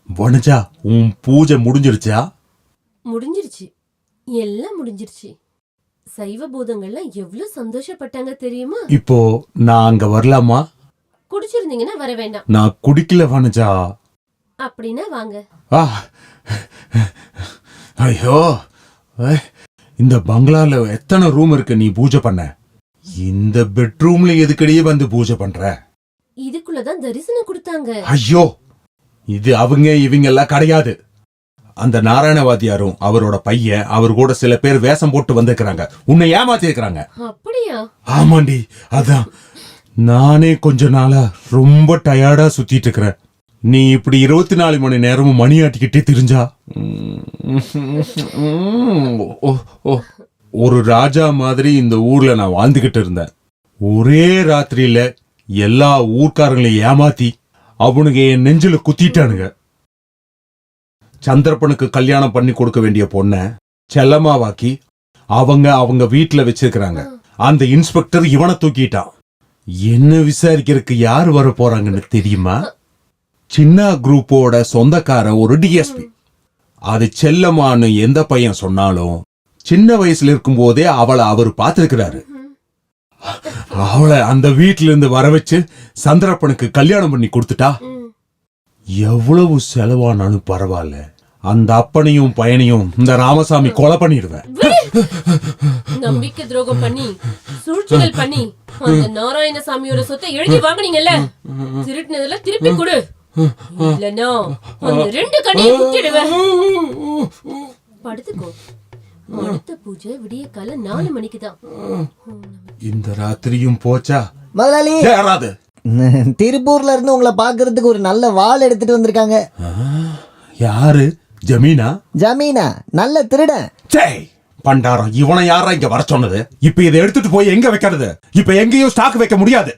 வனஜா, உன் பூஜை முடிஞ்சிருச்சா? முடிஞ்சிருச்சு, எல்லாம் முடிஞ்சிருச்சு. சைவ பூதங்கள்லாம் எவ்வளவு சந்தோஷப்பட்டாங்க தெரியுமா? இப்போ நான் அங்க வரலாமா? குடிச்சிருந்தீங்கன்னா வர வேண்டாம். நான் குடிக்கல வனஜா. அப்படின்னா வாங்க. ஐயோ, இந்த பங்களால எத்தனை ரூம் இருக்கு நீ பூஜை பண்ண? இந்த பெட்ரூம்ல எதுக்கடியே வந்து பூஜை பண்ற? இதுக்குள்ளதான் தரிசனம் கொடுத்தாங்க. ஐயோ, இது அவங்க இவங்க எல்லாம் கிடையாது. அந்த நாராயணவாதியாரும் அவரோட பையன் அவர் கூட சில பேர் வேஷம் போட்டு வந்திருக்கிறாங்க. உன்னை ஏமாத்தி இருக்கிறாங்க. அப்படியா? ஆமாண்டி, அதான் நானே கொஞ்ச நாளா ரொம்ப டயர்டா சுத்திட்டு இருக்கிறேன். நீ இப்படி 24 மணி நேரமும் மணி ஆட்டிக்கிட்டே திரிஞ்சா ஒரு ராஜா மாதிரி இந்த ஊர்ல நான் வாழ்ந்துகிட்டு இருந்தேன். ஒரே ராத்திரியில எல்லா ஊர்க்காரங்களையும் ஏமாத்தி அவனுங்க என் நெஞ்சில குத்திட்டானுங்க. சந்திரப்பனுக்கு கல்யாணம் பண்ணி கொடுக்க வேண்டிய பொண்ண செல்லமாவாக்கி அவங்க வீட்டுல வச்சிருக்கிறாங்க. அந்த இன்ஸ்பெக்டர் இவனை தூக்கிட்டான். என்ன விசாரிக்கிறதுக்கு யாரு வர போறாங்கன்னு தெரியுமா? சின்ன குரூப்போட சொந்தக்கார ஒரு டிஎஸ்பி. அது செல்லமான்னு எந்த பையன் சொன்னாலும் சின்ன வயசுல இருக்கும் போதே அவளை அவர் பார்த்திருக்கிறாரு. அவளை அந்த வீட்டுல இருந்து வர வச்சு சந்திரப்பனுக்கு கல்யாணம் பண்ணி கொடுத்துட்டா. எவ்வளவு செலவானாலும் பரவாயில்ல, அந்த அப்பனையும் பையனையும் இந்த ராமசாமி கொலை பண்ணிடுவேன். நம்பிக்கை துரோகம் பண்ணி சூழ்ச்சிகள் பண்ணி அந்த நாராயணசாமியோட சொத்தை எழுதி வாங்குனீங்கல்ல, திருட்டுனதுல திருப்பி கொடு, இல்லனா அந்த 2 கண்ணையும் குத்திடுவேன். படுத்துக்கோ. அடுத்த பூஜை விடிய கால 4 மணிக்கு தான். இந்த ராத்திரியும் போச்சா? முதலாளி, யாராவது திருப்பூர்ல இருந்து உங்களை பாக்குறதுக்கு ஒரு நல்ல வாள் எடுத்துட்டு வந்திருக்காங்க. யாரு? ஜமீனா? ஜமீனா? நல்ல திருடன். சே பண்டாரம், இவனை யாரா இங்க வர சொன்னது? இப்ப இதை எடுத்துட்டு போய் எங்க வைக்கிறது? இப்ப எங்கேயும் ஸ்டாக் வைக்க முடியாது.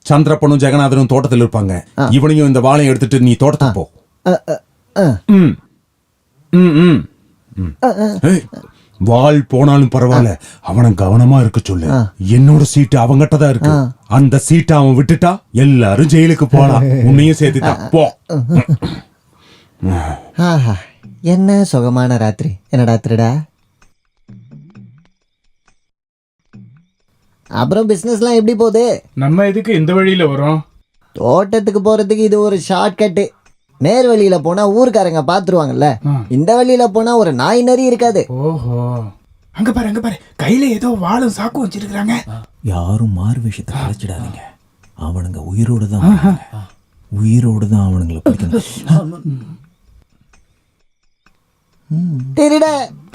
சந்திரப்பனும் ஜெகநாதனும் தோட்டத்தில் இருப்பாங்க. இவனையும் இந்த வாழையும் எடுத்துட்டு நீ தோட்டத்துக்கு போ. வாள் போனாலும் பரவாயில்ல, அவனை கவனமா இருக்க சொல்லு. என்னோட சீட்டு அவங்கிட்ட தான் இருக்கு. அந்த சீட்டை அவன் விட்டுட்டா எல்லாரும் ஜெயிலுக்கு போலாம். உன்னையும் சேர்த்துட்டான். போ. என்ன சுகமான ராத்திரி. என்னடா திருடா? அப்புறம் பிசினஸ்லாம் எப்படி போகுது? நம்ம எதுக்கு இந்த வழியில வரோம்? தோட்டத்துக்கு போறதுக்கு இது ஒரு ஷார்ட் கட்டு. நேர் வழியில போனா ஊர்க்காரங்க பாத்துருவாங்கல்ல. இந்த வழியில போனா ஒரு நாய் நரி இருக்காது. ஓஹோ, அங்க பாரு கையில ஏதோ வாளும் சாக்கும் வச்சிருக்காங்க. யாரும் மாறு விஷயத்தை அழைச்சிடாதீங்க. அவனுங்க உயிரோடு தான் அவனுங்களை பிடிக்கணும்.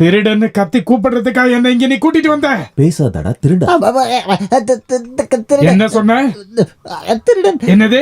திருடன்னு கத்தி கூப்பிடுறதுக்காக என்ன இங்க நீ கூட்டிட்டு வந்த? பேசாதடா திருடா. என்ன சொன்ன? திருடன். என்னது?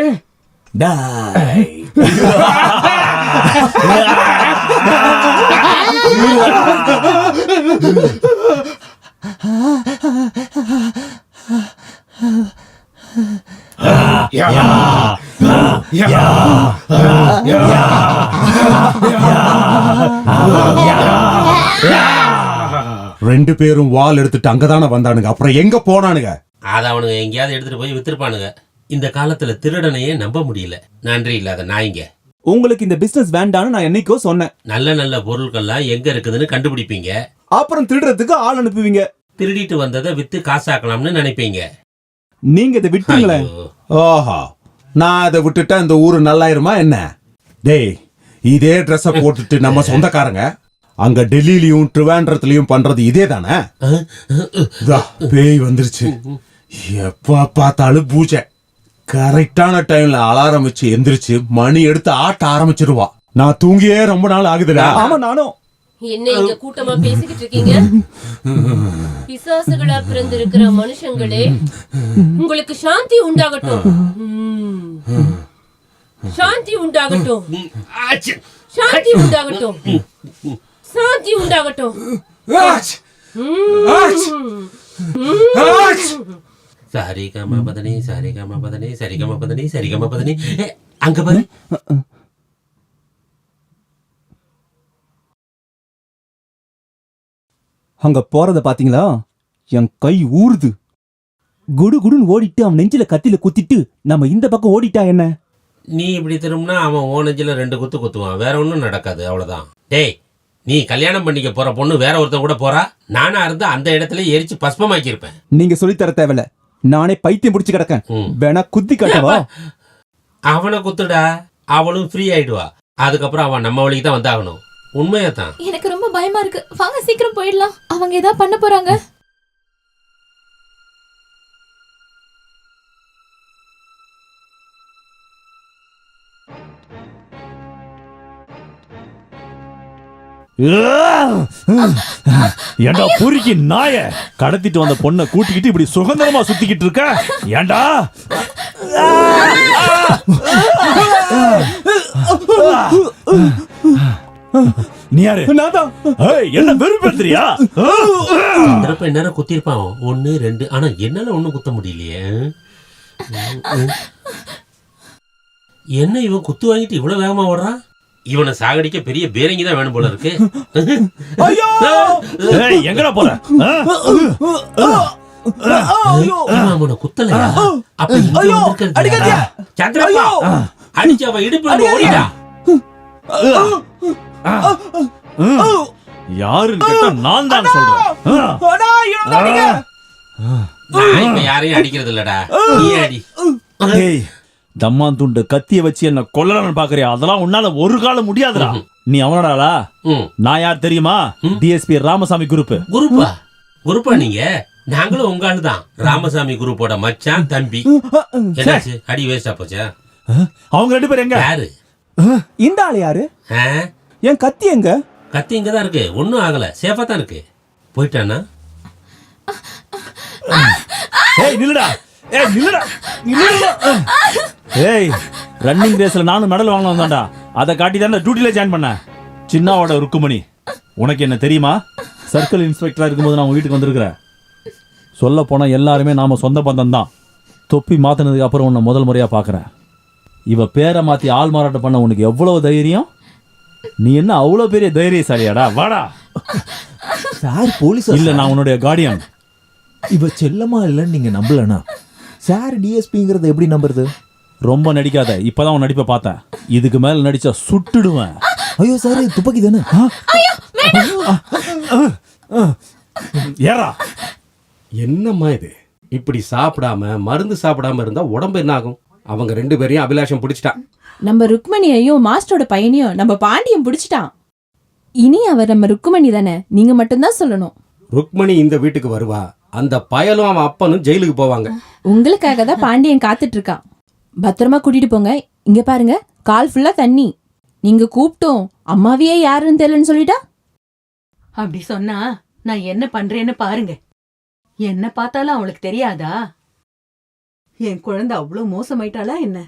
ரெண்டு பேரும் வால் எடுத்துட்டு அங்கதானே வந்தானுங்க. அப்புறம் எங்க போனானுங்க? அத அவனுங்க எங்கேயாவது எடுத்துட்டு போய் வித்துருப்பானுங்க. இந்த காலத்துல திருடனையே நம்ப முடியல. நன்றி இல்லாத நாய்ங்க. உங்களுக்கு இந்த பிசினஸ் வேண்டான்னு நான் என்னைக்கோ சொன்னேன். நல்ல நல்ல பொருட்கள்லாம் எங்க இருக்குதுன்னு கண்டுபிடிப்பீங்க. அப்புறம் திருடுறதுக்கு ஆள் அனுப்புவீங்க. திருடிட்டு வந்ததை வித்து காசாக்கலாம்னு நினைப்பீங்க. நீங்க இதை விட்டுங்களே. ஓஹோ, நான் அதை விட்டுட்டா இந்த ஊரு நல்லாயிருமா என்ன? டேய், இதே ட்ரெஸ்ஸ போட்டுட்டு நம்ம சொந்தக்காரங்க அங்க டெல்லியிலயும் ட்ரிவாண்ட்ரத்துலயும் பண்றது இதே தானே? பேய் வந்துருச்சு. எப்ப பார்த்தாலும் பூஜை. கரெக்டான டைம்ல அலாரம் வச்சு எந்திரிச்சு மணி எடுத்து ஆட்ட ஆரம்பிச்சிருவா. நான் தூங்கியே ரொம்ப நாள் ஆகுதுடா. ஆமா, நானும். என்ன இங்க கூட்டமா பேசிக்கிட்டு இருக்கீங்க? பிசாசுகளா பிறந்திருக்கிற மனுஷங்களே, உங்களுக்கு சாந்தி உண்டாகட்டும். சாந்தி உண்டாகட்டும். சாந்தி உண்டாகட்டும். சாந்தி உண்டாகட்டும். சரிகம பதனி சரிகம பதனி சரிகம பதனி சரிகம பதனி. அங்க பாரு. அங்க போறத பாத்தீங்களா? என் கை ஊறுது. குடு குடுன்னு ஓடிட்டு அவன் நெஞ்சில கத்தில குத்திட்டு நம்ம இந்த பக்கம் ஓடிட்டா என்ன? நீ இப்படி திரும்பினா அவன் ஓனஞ்சில் 2 குத்து குத்துவான், வேற ஒன்றும் நடக்காது, அவ்வளோதான். டேய், நீ கல்யாணம் பண்ணிக்க போற பொண்ணு வேற ஒருத்தன் கூட போறா, நானா இருந்தா அந்த இடத்துல எரிச்சு பஸ்பமாக்கியிருப்பேன். நீங்க சொல்லி தர தேவையில்ல, நானே பைத்தியம் பிடிச்சு கிடக்கேன். வேணா குத்தி காட்டவா? அவனை குத்துடா, அவளும் ஃப்ரீ ஆயிடுவா. அதுக்கப்புறம் அவன் நம்ம வழிக்கு தான் வந்தாகணும். உண்மையா தான். எனக்கு ரொம்ப பயமா இருக்கு. வாங்க சீக்கிரம் போயிடலாம். அவங்க ஏதாவது பண்ண போறாங்க. ஏண்டா பொறுக்கி நாய, கடத்திட்டு வந்த பொண்ணை கூட்டிக்கிட்டு இப்படி சுதந்திரமா சுத்திக்கிட்டு இருக்க? ஏண்டா நீ யாரு? என்ன வெறுப்பேத்துறியா? நேரம் குத்திருப்பான் 1 2, ஆனா என்னால ஒண்ணும் குத்த முடியலையே. என்ன இவன் குத்து வாங்கிட்டு இவ்வளவு வேகமா ஓடுறான்? இவனை சாகடிக்க பெரிய பேரங்கி தான் வேணும் போல இருக்கு. எங்கடா போற? அவனை குத்தலையா? அப்ப இங்க வந்திருக்கிறது சந்திரப்பா அடிச்சு அவன் இடுப்பு ஓடிடா. யாருன்னு கேட்டா நான் தான் சொல்றேன். நான் இப்ப யாரையும் அடிக்கிறது இல்லடா, நீ அடி. தம்மான் துண்டு கத்திய வச்சு என்ன கொல்லலாம்னு பாக்குறியா? அதெல்லாம் உன்னால ஒரு காலம் முடியாதுடா. நீ அவனடாளா? நான் யார் தெரியுமா? DSP Ramasamy group. குரூப்பா நீங்க? நாங்களும் உங்க ஆளு தான். ராமசாமி குரூப்போட மச்சான் தம்பி. என்னாச்சு? அடி வேஸ்டா போச்சா? அவங்க 2 பேரும் எங்க? யாரு? இந்த ஆளு யாரு? என் கத்தி எங்க? கத்தி இங்க தான் இருக்கு, ஒன்னும் ஆகல, சேஃபா தான் இருக்கு. போயிட்டானா? ஏய் நில்லுடா, ஏய் நில்லுடா, நில்லுடா. ஏய், ரன்னிங் ரேஸ்ல நானும் மெடல் வாங்க வந்தான்டா. அதை காட்டி தான் டியூட்டில ஜாயின் பண்ணேன். சின்னாவோட ருக்குமணி உனக்கு என்ன தெரியுமா? சர்க்கிள் இன்ஸ்பெக்டரா இருக்கும்போது நான் உங்க வீட்டுக்கு வந்திருக்கிறேன். சொல்ல போனா எல்லாருமே நாம சொந்த பந்தம் தான். தொப்பி மாத்தினதுக்கு அப்புறம் உன்னை முதல் முறையா பாக்குறேன். இவ பேரை மாத்தி ஆள் மாறாட்டம் பண்ண உனக்கு எவ்வளவு தைரியம்? நீ என்ன அவ்வளவு பெரிய தைரியசாலியாடா? வாடா. சார் போலீஸ் இல்ல, நான் உன்னுடைய கார்டியன். இவ செல்லமா இல்லன்னு நீங்க நம்பலனா சார் டிஎஸ்பிங்கிறத எப்படி நம்புறது? ரொம்ப நடிக்காத, இப்பதான் உன் நடிப்பை பார்த்தேன். இதுக்கு மேல நடிச்சா சுட்டுடுவேன். ஐயோ சார், துப்பாக்கி தானே. ஏறா. என்னம்மா இது? இப்படி சாப்பிடாம மருந்து சாப்பிடாம இருந்தா உடம்பு என்ன ஆகும்? அவங்க 2 பேரையும் அபிலாஷம் பிடிச்சிட்டான். நம்ம ருக்மணியையும் மாஸ்டரோட பையனையும் நம்ம பாண்டியம் பிடிச்சிட்டான். இனி அவர் நம்ம ருக்குமணி தானே, நீங்க மட்டும்தான் சொல்லணும். ருக்மணி இந்த வீட்டுக்கு வருவா, அந்த பயலும் அவன் அப்பனும் ஜெயிலுக்கு போவாங்க. உங்களுக்காக தான் பாண்டியன் காத்துட்டு இருக்கான். பத்திரமா கூட்டிட்டு போங்க. இங்க பாருங்க, கால் ஃபுல்லா தண்ணி. நீங்க கூப்பிட்டோம் அம்மாவையே யாருன்னு தெரியலன்னு சொல்லிட்டா? அப்படி சொன்னா நான் என்ன பண்றேன்னு பாருங்க. என்ன பார்த்தாலும் அவளுக்கு தெரியாதா? என் குழந்தை அவ்வளவு மோசமாயிட்டாளா என்ன?